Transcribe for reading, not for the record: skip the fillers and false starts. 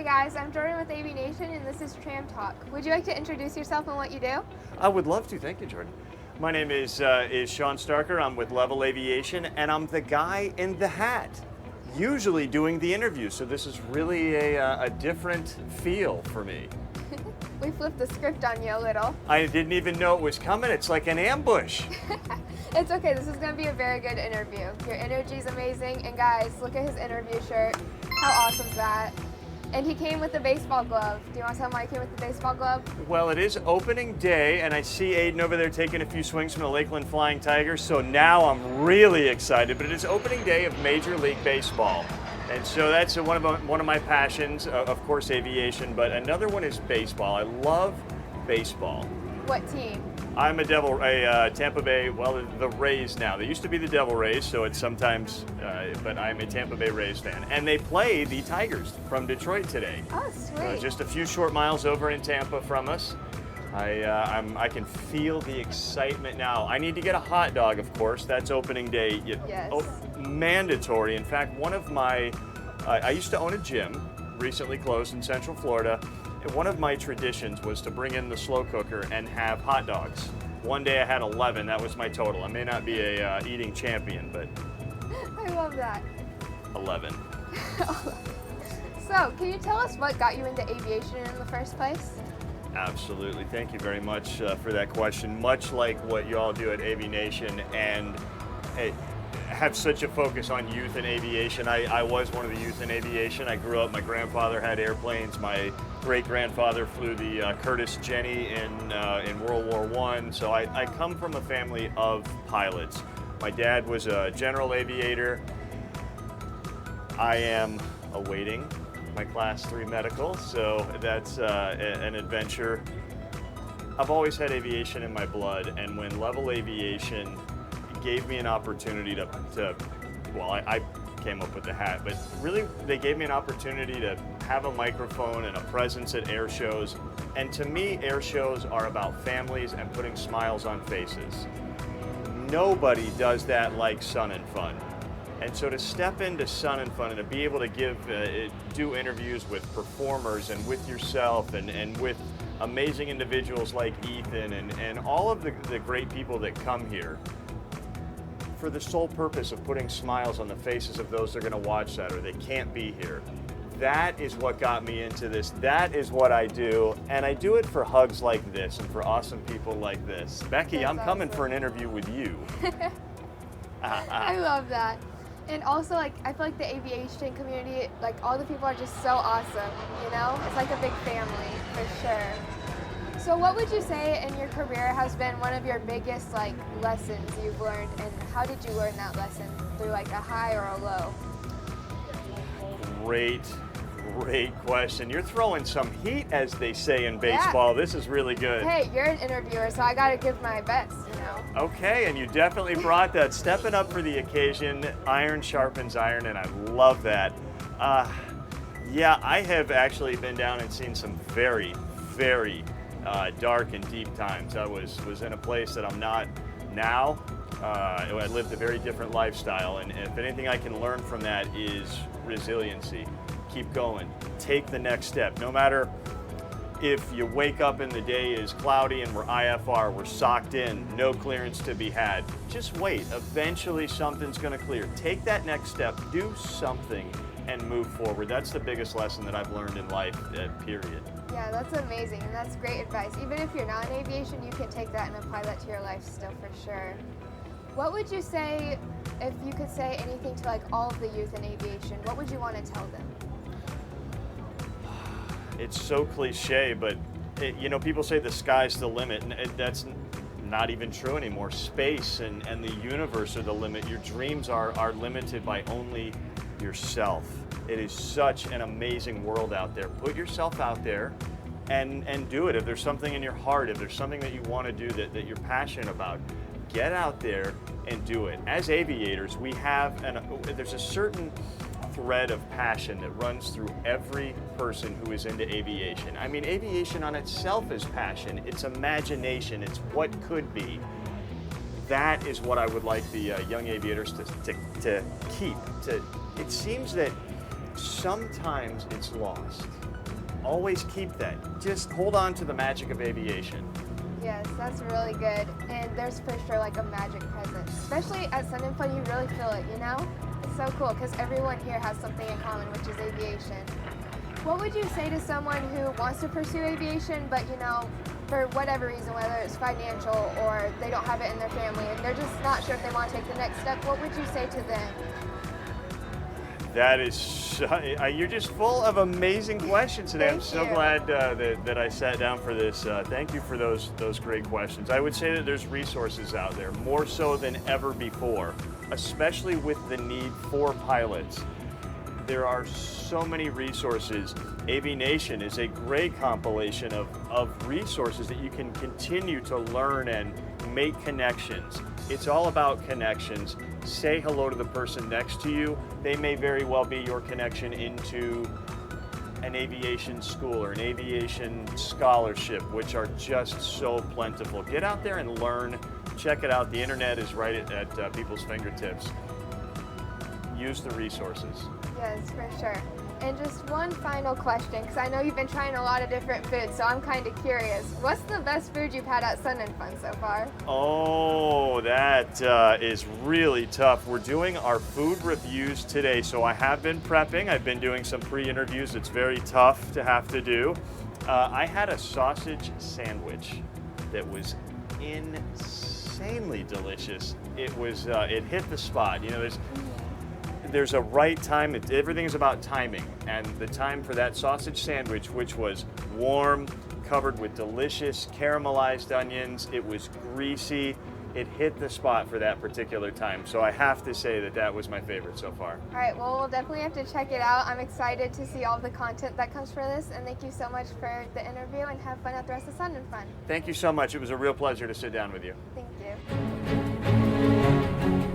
guys, I'm Jordan with AV Nation and this is Tram Talk. Would you like to introduce yourself and what you do? I would love to, thank you, Jordan. My name is Shawn Staerker. I'm with Level Aviation and I'm the guy in the hat, usually doing the interview. So this is really a different feel for me. We flipped the script on you a little. I didn't even know it was coming. It's like an ambush. It's okay, this is going to be a very good interview. Your energy is amazing, and guys, look at his interview shirt. How awesome is that? And he came with the baseball glove. Do you want to tell him why he came with the baseball glove? Well, it is opening day, and I see Aiden over there taking a few swings from the Lakeland Flying Tigers, so now I'm really excited. But it is opening day of Major League Baseball. And so that's one of my passions, of course, aviation, but another one is baseball. I love baseball. What team? I'm a Tampa Bay, well, the Rays now. They used to be the Devil Rays, so it's sometimes, but I'm a Tampa Bay Rays fan. And they play the Tigers from Detroit today. Oh, sweet. Just a few short miles over in Tampa from us. I can feel the excitement now. I need to get a hot dog, of course. That's opening day. Yes. Mandatory. In fact, one of my, I used to own a gym, recently closed in Central Florida. And one of my traditions was to bring in the slow cooker and have hot dogs. One day I had 11. That was my total. I may not be a eating champion, but I love that. 11. So, can you tell us what got you into aviation in the first place? Absolutely. Thank you very much for that question. Much like what you all do at AV Nation and have such a focus on youth in aviation. I was one of the youth in aviation. I grew up, my grandfather had airplanes. My great-grandfather flew the Curtiss Jenny in World War I. So I come from a family of pilots. My dad was a general aviator. I am awaiting my Class 3 medical, so that's an adventure. I've always had aviation in my blood, and when Level Aviation gave me an opportunity to well, I came up with the hat, but really they gave me an opportunity to have a microphone and a presence at air shows. And to me, air shows are about families and putting smiles on faces. Nobody does that like Sun and Fun. And so to step into Sun and Fun and to be able to do interviews with performers and with yourself and with amazing individuals like Ethan and all of the great people that come here for the sole purpose of putting smiles on the faces of those that are going to watch that or they can't be here. That is what got me into this. That is what I do. And I do it for hugs like this and for awesome people like this. Becky, That's I'm coming awesome. for an interview with you. I love that. And also, like, I feel like the aviation community, like, all the people are just so awesome, you know? It's like a big family, for sure. So what would you say in your career has been one of your biggest, like, lessons you've learned, and how did you learn that lesson? Through, like, a high or a low? Great question. You're throwing some heat, as they say in baseball. Yeah. This is really good. Hey, you're an interviewer, so I gotta give my best, you know? Okay, and you definitely brought that. Stepping up for the occasion, iron sharpens iron, and I love that. Yeah, I have actually been down and seen some very, very dark and deep times. I was in a place that I'm not now. I lived a very different lifestyle, and if anything I can learn from that is resiliency. Keep going. Take the next step. No matter if you wake up and the day is cloudy and we're IFR, we're socked in, no clearance to be had, just wait. Eventually something's going to clear. Take that next step, do something, and move forward. That's the biggest lesson that I've learned in life, period. Yeah, that's amazing, and that's great advice. Even if you're not in aviation, you can take that and apply that to your life still, for sure. What would you say, if you could say anything to, like, all of the youth in aviation, what would you want to tell them? It's so cliche, but you know, people say the sky's the limit, and that's not even true anymore. Space and the universe are the limit. Your dreams are limited by only yourself. It is such an amazing world out there. Put yourself out there and do it. If there's something in your heart, if there's something that you want to do that you're passionate about, get out there and do it. As aviators, we have there's a certain thread of passion that runs through every person who is into aviation. I mean, aviation on itself is passion, it's imagination, it's what could be. That is what I would like the young aviators to keep. It seems that sometimes it's lost. always keep that. Just hold on to the magic of aviation. Yes, that's really good. And there's for sure like a magic present. Especially at Sun and Fun, you really feel it, you know? It's so cool because everyone here has something in common, which is aviation. What would you say to someone who wants to pursue aviation, but you know, for whatever reason, whether it's financial or they don't have it in their family and they're just not sure if they want to take the next step, what would you say to them? That is, you're just full of amazing questions today. I'm so glad that I sat down for this. Thank you for those great questions. I would say that there's resources out there, more so than ever before, especially with the need for pilots. There are so many resources. Aviation is a great compilation of resources that you can continue to learn and make connections. It's all about connections. Say hello to the person next to you. They may very well be your connection into an aviation school or an aviation scholarship, which are just so plentiful. Get out there and learn. Check it out. The internet is right at people's fingertips. Use the resources. Yes, for sure. And just one final question, because I know you've been trying a lot of different foods, so I'm kind of curious. What's the best food you've had at Sun and Fun so far? Oh, that is really tough. We're doing our food reviews today, so I have been prepping. I've been doing some pre-interviews. It's very tough to have to do. I had a sausage sandwich that was insanely delicious. It was, it hit the spot. You know, there's a right time. Everything is about timing, and the time for that sausage sandwich, which was warm, covered with delicious caramelized onions. It was greasy. It hit the spot for that particular time. So I have to say that that was my favorite so far. All right, well, we'll definitely have to check it out. I'm excited to see all the content that comes for this, and thank you so much for the interview, and have fun at the rest of Sun and Fun. Thank you so much. It was a real pleasure to sit down with you. Thank you.